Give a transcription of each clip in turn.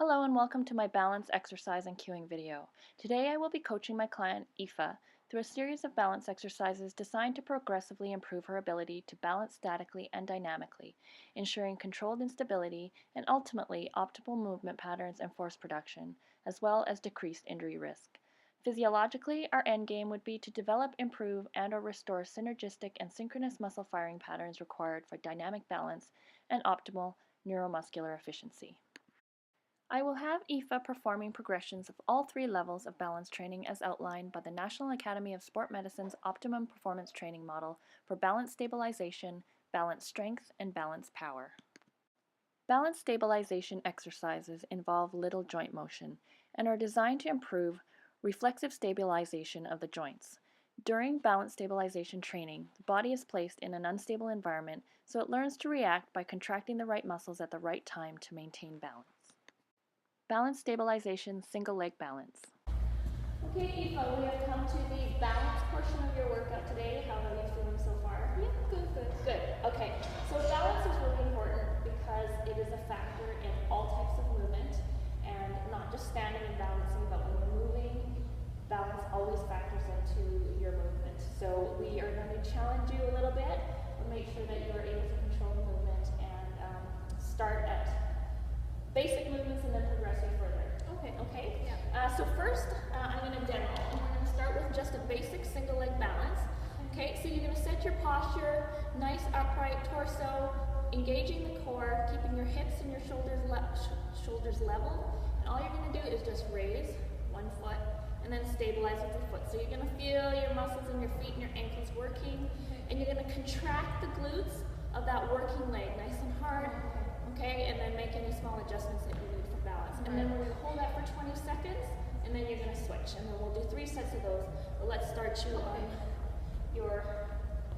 Hello and welcome to my balance exercise and cueing video. Today I will be coaching my client Aoife through a series of balance exercises designed to progressively improve her ability to balance statically and dynamically, ensuring controlled instability and ultimately optimal movement patterns and force production, as well as decreased injury risk. Physiologically, our end game would be to develop, improve, and/or restore synergistic and synchronous muscle firing patterns required for dynamic balance and optimal neuromuscular efficiency. I will have Aoife performing progressions of all three levels of balance training as outlined by the National Academy of Sport Medicine's Optimum Performance Training Model for balance stabilization, balance strength, and balance power. Balance stabilization exercises involve little joint motion and are designed to improve reflexive stabilization of the joints. During balance stabilization training, the body is placed in an unstable environment, so it learns to react by contracting the right muscles at the right time to maintain balance. Balance stabilization, single leg balance. Okay, Aoife, we have come to the balance portion of your workout today. How are you feeling so far? Yeah, good. Good. Okay, so balance is really important because it is a factor in all types of movement, and not just standing and balancing, but when we're moving, balance always factors into your movement. So we are going to challenge you a little bit and make sure that you are able to control the movement and start at basic movements and then progressing further. Okay? Yeah. So first, I'm going to demo, and we're going to start with just a basic single leg balance. Okay, so you're going to set your posture, nice upright torso, engaging the core, keeping your hips and your shoulders level. And all you're going to do is just raise one foot and then stabilize with your foot. So you're going to feel your muscles in your feet and your ankles working, and you're going to contract the glutes of that working leg nice and hard. Okay, and then make any small adjustments that you need for balance. And then we're going to hold that for 20 seconds, and then you're going to switch. And then we'll do 3 sets of those. But let's start you on your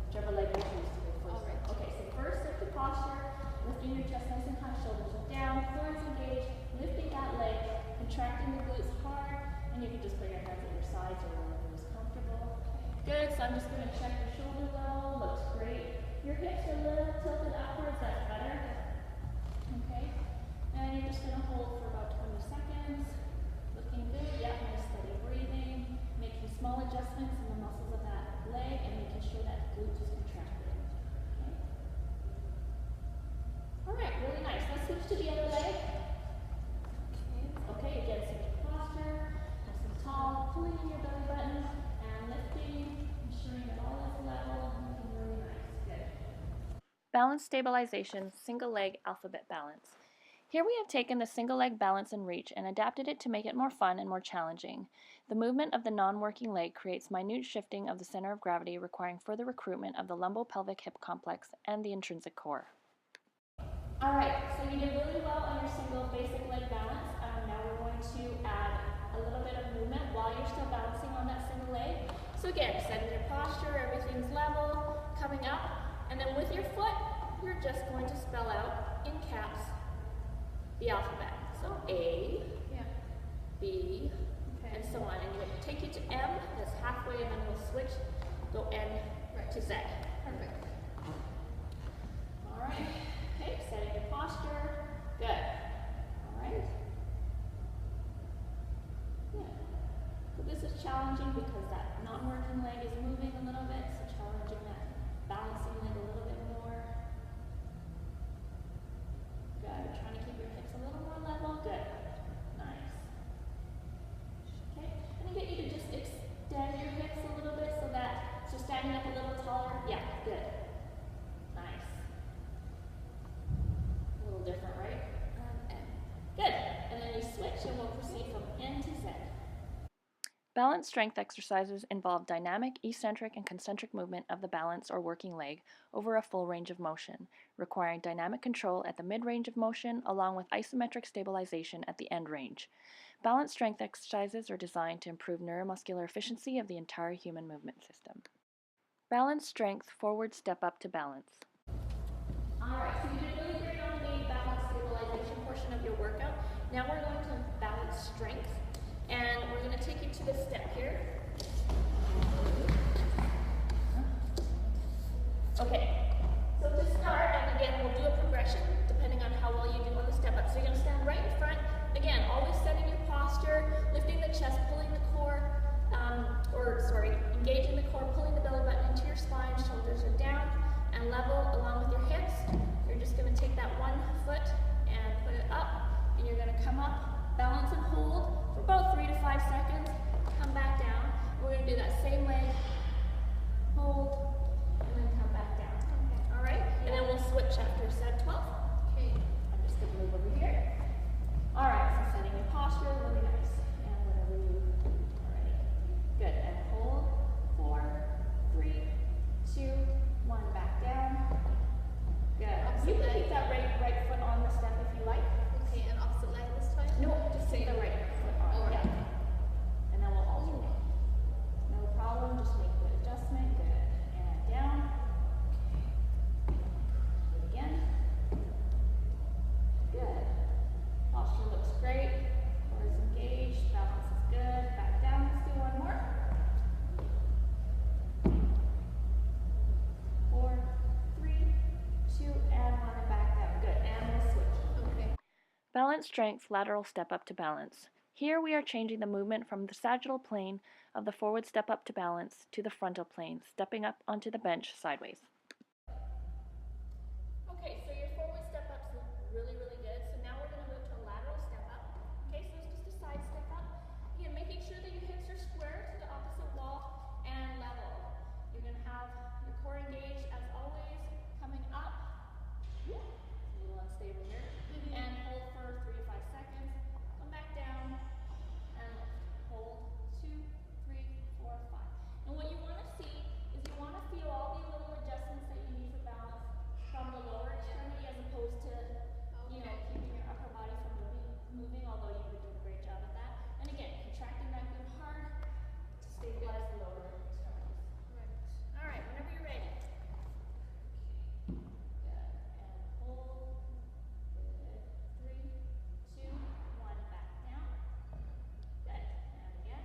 whichever leg you choose to do first. Right. Okay, so first set the posture, lifting your chest nice and high, shoulders down, core is engaged, lifting that leg, contracting the glutes hard, and you can just put your hands at your sides or wherever is comfortable. Good, so I'm just going to check your shoulder level, looks great. Your hips are a little tilted upwards, that's better. Okay, and you're just going to hold for about 20 seconds. Looking good, yeah, nice steady breathing. Making small adjustments in the muscles of that leg and making sure that glute is contracted. Okay. All right, really nice. Let's switch to the other leg. Okay, again, sit your posture, nice and tall, pulling in your belly button and lifting, ensuring that all is level and looking really nice. Good. Balance stabilization, single leg alphabet balance. Here we have taken the single leg balance and reach and adapted it to make it more fun and more challenging. The movement of the non-working leg creates minute shifting of the center of gravity, requiring further recruitment of the lumbopelvic hip complex and the intrinsic core. All right, so you did really well on your single basic leg balance. Now we're going to add a little bit of movement while you're still balancing on that single leg. So again, setting your posture, everything's level, coming up. And then with your foot, you're just going to spell out in caps the alphabet. So A, B, and so on. And you'll take you to M, that's halfway, and then we'll switch, go N to Z. Perfect. All right. Okay, setting your posture. Good. All right. Good. So this is challenging because that non-working leg is moving a little bit, so challenging that balancing leg a little bit more. Good. Trying to keep your hips a little more level. Good. Nice. Okay. I'm going to get you to just extend your hips a little bit so standing up a little taller. Yeah, good. Nice. A little different, right? Good. And then you switch and we'll proceed from N to Z. Balance strength exercises involve dynamic, eccentric, and concentric movement of the balance or working leg over a full range of motion, requiring dynamic control at the mid-range of motion along with isometric stabilization at the end range. Balance strength exercises are designed to improve neuromuscular efficiency of the entire human movement system. Balance strength, forward step up to balance. Alright, so you did really great on the balance stabilization portion of your workout. Now we're going to balance strength. And we're going to take you to this step here. Okay, so to start, and again, we'll do a progression depending on how well you do on the step up. So you're going to stand right in front. Again, hop, balance and hold for about 3 to 5 seconds. Come back down. We're going to do that same leg, hold, and then come back down. Okay. All right? And then we'll switch after set 12. Okay. I'm just going to move over here. All right, so setting your posture, really nice. And whenever you are ready. Good. And hold. 4, 3, 2, 1. Back down. Good. You can keep that right foot on the step if you like. Okay, and opposite leg this time? No, just keep the right foot on. Oh, right. Yeah. And then we'll alternate. No problem. Just make the adjustment. Good. And down. Do it again. Good. Posture looks great. Core is engaged. Balance is good. Back down. Let's do one more. 4, 3, 2, and 1, and back down. Good. And we'll switch. Okay. Balance strength lateral step up to balance. Here we are changing the movement from the sagittal plane of the forward step up to balance to the frontal plane, stepping up onto the bench sideways. Okay, so your forward step up's really, really good. So now we're going to move to a lateral step up. Okay, so it's just a side step up. Again, making sure that your hips are square to the opposite wall and level. You're going to have your core engaged as always, coming up. A little unstable here. And hold for 3 to 5 seconds. Come back down and lift. Hold 2, 3, 4, 5. And what you want to see is you want to feel all the little adjustments that you need for balance from the lower extremity as opposed to, you know, keeping your upper body from moving, although you would do a great job at that. And again, contracting that good hard to stabilize the lower extremities. Right. All right, whenever you're ready. Good. And hold. Good. 3, 2, 1. Back down. Good. And again.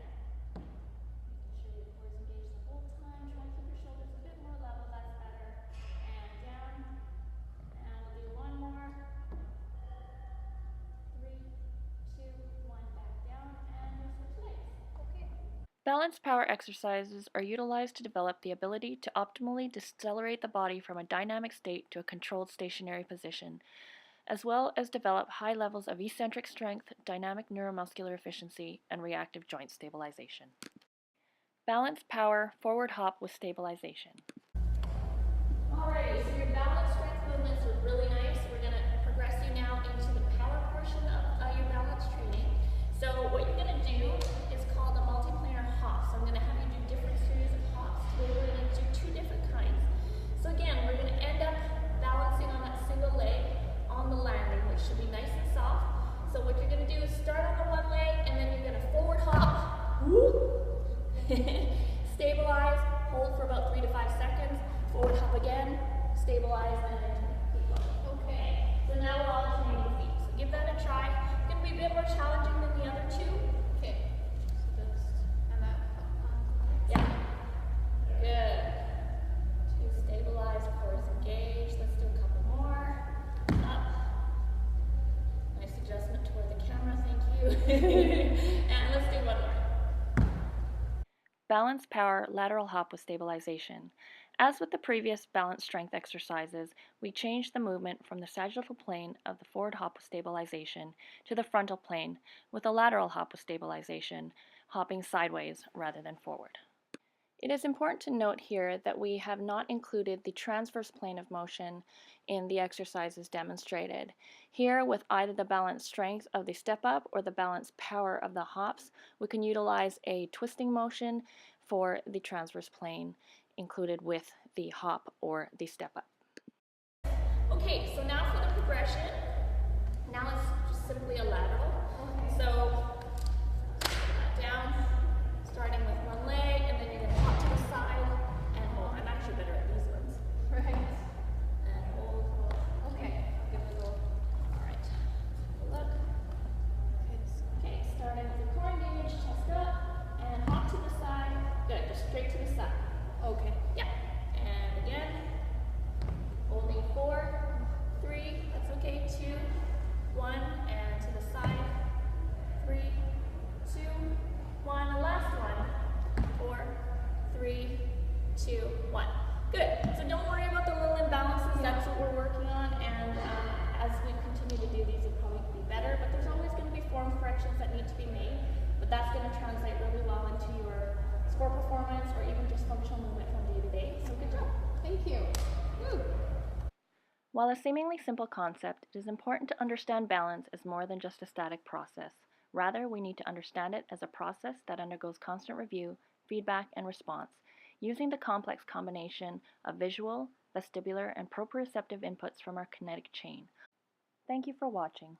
Making sure your core is engaged the whole time. Try to keep your shoulders a bit more level. That's better. And down. And we'll do one more. 3, 2, 1. Back down. And we'll switch legs. Okay. Balance power exercises are utilized to develop the ability to optimally decelerate the body from a dynamic state to a controlled stationary position, as well as develop high levels of eccentric strength, dynamic neuromuscular efficiency, and reactive joint stabilization. Balance power forward hop with stabilization. Alrighty, so your balance strength movements are really nice. We're going to progress you now into the power portion of your balance training. So what you're going to do is called a multiplanar hop. So I'm going to have you do different series of hops. Today we're going to do 2 different kinds. So again, we're going to end up balancing on that single leg on the landing, which should be nice and soft. So what you're going to do is start on the one leg, and then you're going to forward hop. Stabilize, hold for about 3 to 5 seconds, forward hop again, stabilize, and then keep going. Okay, so now we're all training your feet. So give that a try. It's going to be a bit more challenging than the other 2. Okay. So this and that. Yeah. Good. 2, stabilize, core is engaged. Let's do a couple more. Up. Nice adjustment toward the camera, thank you. And let's do one more. Balance power lateral hop with stabilization. As with the previous balance strength exercises, we changed the movement from the sagittal plane of the forward hop with stabilization to the frontal plane with a lateral hop with stabilization, hopping sideways rather than forward. It is important to note here that we have not included the transverse plane of motion in the exercises demonstrated. Here, with either the balance strength of the step up or the balance power of the hops, we can utilize a twisting motion for the transverse plane included with the hop or the step up. Okay, so now for the progression. Now it's just simply a lateral. So down, starting with one leg, and then you're going to hop to the side and hold. I'm actually better at these ones. Right. And hold. Okay. Give it a go. All right. Look. Okay, starting with the core engaged, chest up, and hop to the side. Good, just straight to the side. Okay. Yeah. And again. Holding 4, 3, that's okay, 2, 1, and to the but that's going to translate really well into your sport performance or even just functional movement from day to day. So good job. Thank you. Woo. While a seemingly simple concept, it is important to understand balance as more than just a static process. Rather, we need to understand it as a process that undergoes constant review, feedback, and response, using the complex combination of visual, vestibular, and proprioceptive inputs from our kinetic chain. Thank you for watching.